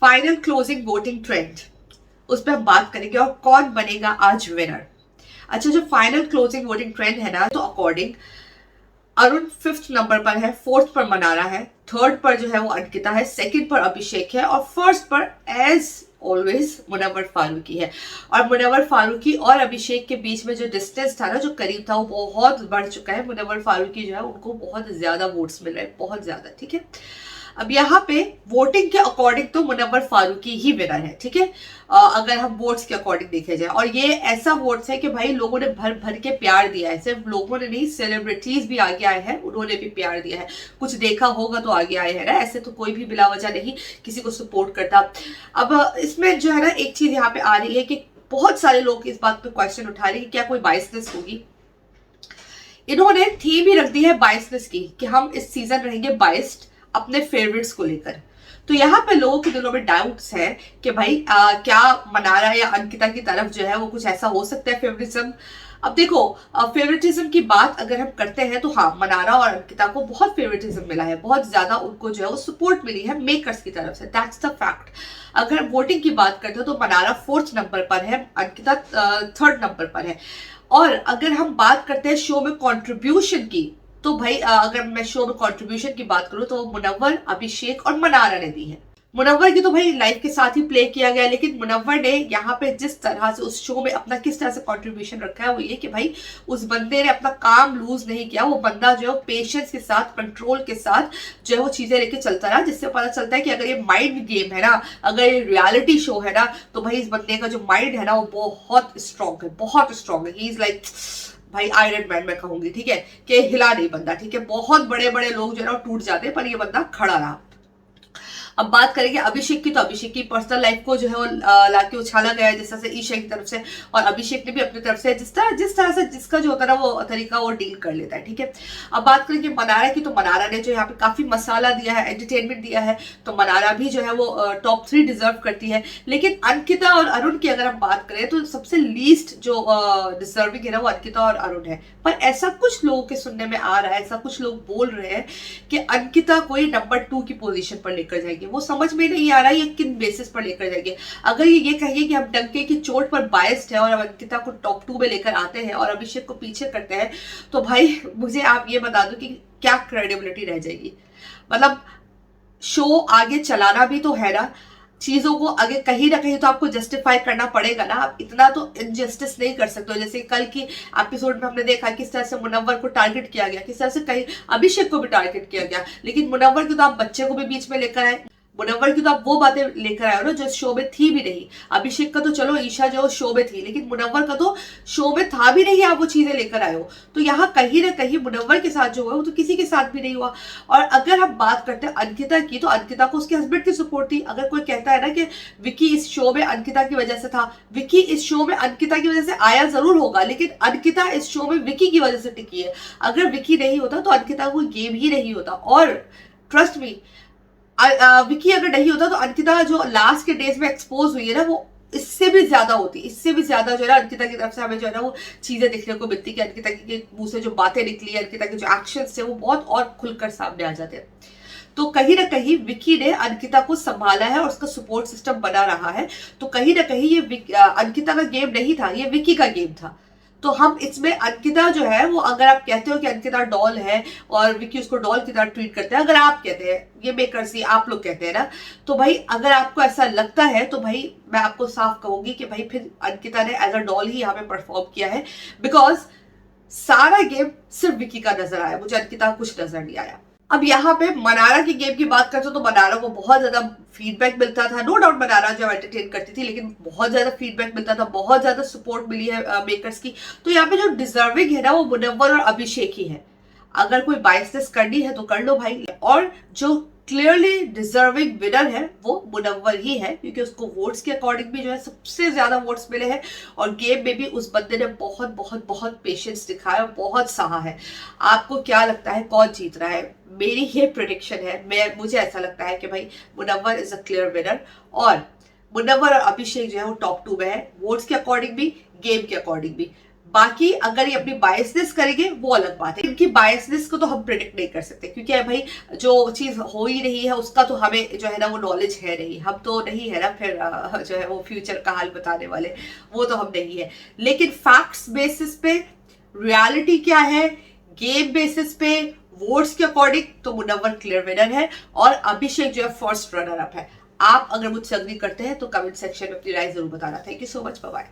Final closing voting trend, उस पर हम बात करेंगे और कौन बनेगा आज विनर। अच्छा, जो फाइनल क्लोजिंग वोटिंग ट्रेंड है ना, तो अकॉर्डिंग अरुण 5th नंबर पर है, 4th पर मनारा है, 3rd पर जो है वो अंकिता है, 2nd पर अभिषेक है और 1st पर एज ऑलवेज मुनव्वर फारूकी है। और मुनव्वर फारूकी और अभिषेक के बीच में जो डिस्टेंस था ना, जो करीब था, वो बहुत बढ़ चुका है। मुनव्वर फारूकी जो है उनको बहुत ज्यादा वोट्स मिल रहे हैं, बहुत ज्यादा। ठीक है, अब यहाँ पे वोटिंग के अकॉर्डिंग तो मुनव्वर फारूकी ही विनर है। ठीक है, अगर हम वोट्स के अकॉर्डिंग देखे जाए, और ये ऐसा वोट्स है कि भाई लोगों ने भर भर के प्यार दिया है। सिर्फ लोगों ने नहीं, सेलिब्रिटीज भी आगे आए हैं, उन्होंने भी प्यार दिया है। कुछ देखा होगा तो आगे आए हैं ना, ऐसे तो कोई भी बिला वजह नहीं किसी को सपोर्ट करता। अब इसमें जो है ना, एक चीज यहाँ पे आ रही है कि बहुत सारे लोग इस बात पे क्वेश्चन उठा रहे हैं कि क्या कोई बायसनेस होगी। इन्होंने थीम ही रख दी है बायसनेस की, कि हम इस सीजन रहेंगे बायस्ड अपने फेवरेट्स को लेकर। तो यहाँ पे लोगों के दिलों में डाउट्स है कि भाई क्या मनारा या अंकिता की तरफ जो है वो कुछ ऐसा हो सकता है फेवरिज्म। अब देखो, फेवरेटिज्म की बात अगर हम करते हैं तो हाँ, मनारा और अंकिता को बहुत फेवरेटिज्म मिला है, बहुत ज्यादा उनको जो है वो सपोर्ट मिली है मेकर्स की तरफ से, दैट्स द फैक्ट। अगर वोटिंग की बात करते हो तो मनारा 4th नंबर पर है, अंकिता 3rd नंबर पर है। और अगर हम बात करते हैं शो में कंट्रीब्यूशन की, तो भाई अगर मैं शो में कंट्रीब्यूशन की बात करूं तो मुनव्वर, अभिषेक और मनारा ने दी है। मुनव्वर की तो भाई लाइफ के साथ ही प्ले किया गया, लेकिन मुनव्वर ने यहाँ पे जिस तरह से उस शो में अपना किस तरह से कंट्रीब्यूशन रखा है, वो ये कि भाई उस बंदे ने अपना काम लूज नहीं किया। वो बंदा जो है पेशेंस के साथ, कंट्रोल के साथ जो है वो चीजें लेके चलता रहा, जिससे पता चलता है कि अगर ये माइंड गेम है ना, अगर ये रियलिटी शो है ना, तो भाई इस बंदे का जो माइंड है ना वो बहुत स्ट्रांग है, बहुत स्ट्रांग है। ही इज लाइक भाई आयरन मैन मैं कहूंगी। ठीक है, कि हिला नहीं बंदा। ठीक है, बहुत बड़े बड़े लोग जो है ना टूट जाते हैं, पर ये बंदा खड़ा रहा। अब बात करेंगे अभिषेक की, तो अभिषेक की पर्सनल लाइफ को जो है वो लाके उछाला गया है जिस तरह से ईशा की तरफ से, और अभिषेक ने भी अपनी तरफ से जिस तरह से जिसका जो होता है ना वो तरीका वो डील कर लेता है। ठीक है, अब बात करेंगे मनारा की, तो मनारा ने जो यहाँ पे काफी मसाला दिया है, एंटरटेनमेंट दिया है, तो मनारा भी जो है वो टॉप 3 डिजर्व करती है। लेकिन अंकिता और अरुण की अगर हम बात करें तो सबसे लीस्ट जो डिजर्विंग है ना वो अंकिता और अरुण है। पर ऐसा कुछ लोगों के सुनने में आ रहा है, ऐसा कुछ लोग बोल रहे हैं कि अंकिता को नंबर 2 की पोजीशन पर लेकर जाएंगे। वो समझ में नहीं आ रहा है ये किन बेसिस पर लेकर जाएंगे। अगर ये कहिए कि हम डंके की चोट पर बायस्ड है और अंकिता को टॉप 2 में लेकर आते हैं और अभिषेक को पीछे करते हैं, तो भाई मुझे आप ये बता दो कि क्या क्रेडिबिलिटी रह जाएगी। मतलब शो आगे चलाना भी तो है ना, चीजों को आगे कहीं ना कहीं तो आपको जस्टिफाई करना पड़ेगा ना। आप इतना तो इनजस्टिस नहीं कर सकते हो। जैसे कल की एपिसोड में हमने देखा किस तरह से मुनव्वर को टारगेट किया गया, किस तरह से कहीं अभिषेक को भी टारगेट किया गया, लेकिन मुनव्वर को तो आप बच्चे को भी बीच में लेकर आए। मुनव्वर की तो आप वो बातें लेकर आए हो ना जो शो में थी भी नहीं। अभिषेक का तो चलो ईशा जो शो में थी, लेकिन मुनव्वर का तो शो में था भी नहीं, आप वो चीजें लेकर आए हो। तो यहाँ कहीं ना कहीं मुनव्वर के साथ जो हुआ वो तो किसी के साथ भी नहीं हुआ। और अगर हम बात करते हैं अंकिता की, तो अंकिता को उसके हस्बैंड की सपोर्ट थी। अगर कोई कहता है ना कि विकी इस शो में अंकिता की वजह से था, विकी इस शो में अंकिता की वजह से आया जरूर होगा, लेकिन अंकिता इस शो में विकी की वजह से टिकी है। अगर विकी नहीं होता तो अंकिता को गेम ही नहीं होता। और ट्रस्ट मी, विकी अगर नहीं होता तो अंकिता जो लास्ट के डेज में एक्सपोज हुई है ना, वो इससे भी ज्यादा होती, इससे भी ज्यादा जो है ना अंकिता की तरफ से हमें जो है ना वो चीजें देखने को मिलती कि अंकिता के मुंह से जो बातें निकली है, अंकिता के जो एक्शंस थे वो बहुत और खुलकर सामने आ जाते हैं। तो कहीं ना कहीं विकी ने अंकिता को संभाला है और उसका सपोर्ट सिस्टम बना रहा है। तो कहीं ना कहीं ये अंकिता का गेम नहीं था, ये विकी का गेम था। तो हम इसमें अंकिता जो है वो, अगर आप कहते हो कि अंकिता डॉल है और विकी उसको डॉल की तरह ट्रीट करते हैं, अगर आप कहते हैं, ये मेकर्स ही आप लोग कहते हैं ना, तो भाई अगर आपको ऐसा लगता है तो भाई मैं आपको साफ कहूंगी कि भाई फिर अंकिता ने एज अ डॉल ही यहाँ पे परफॉर्म किया है। बिकॉज सारा गेम सिर्फ विकी का नजर आया, मुझे अंकिता कुछ नजर नहीं आया। अब यहाँ पे मनारा की गेम की बात करते हो तो मनारा को बहुत ज्यादा फीडबैक मिलता था। नो डाउट मनारा जो एंटरटेन करती थी, लेकिन बहुत ज्यादा फीडबैक मिलता था, बहुत ज्यादा सपोर्ट मिली है मेकर्स की। तो यहाँ पे जो डिजर्विंग है ना वो मुनव्वर और अभिषेक ही है। अगर कोई बायसनेस करनी है तो कर लो भाई। और जो क्लियरली डिजर्विंग विनर है वो मुनव्वर ही है, क्योंकि उसको वोट्स के अकॉर्डिंग भी जो है सबसे ज्यादा वोट्स मिले हैं, और गेम में भी उस बंदे ने बहुत बहुत बहुत पेशेंस दिखाया, बहुत सहा है। आपको क्या लगता है कौन जीत रहा है? मेरी ये प्रिडिक्शन है, मुझे ऐसा लगता है कि भाई Munawar is a clear winner, और मुनव्वर और अभिषेक जो है वो टॉप 2 में है, वोट्स के अकॉर्डिंग भी, गेम के अकॉर्डिंग भी। बाकी अगर ये अपनी बायसनेस करेंगे वो अलग बात है। इनकी बायसनेस को तो हम प्रिडिक्ट नहीं कर सकते, क्योंकि भाई जो चीज हो ही रही है उसका तो हमें जो है ना वो नॉलेज है नहीं, हम तो नहीं है ना फिर जो है वो फ्यूचर का हाल बताने वाले, वो तो हम नहीं है। लेकिन फैक्ट्स बेसिस पे, रियलिटी क्या है, गेम बेसिस पे, वोट्स के अकॉर्डिंग तो मुनव्वर क्लियर विनर है और अभिषेक जो है फर्स्ट रनर अप है। आप अगर मुझसे अग्री करते हैं तो कमेंट सेक्शन में अपनी राय जरूर बताना। Thank you so much, bye bye.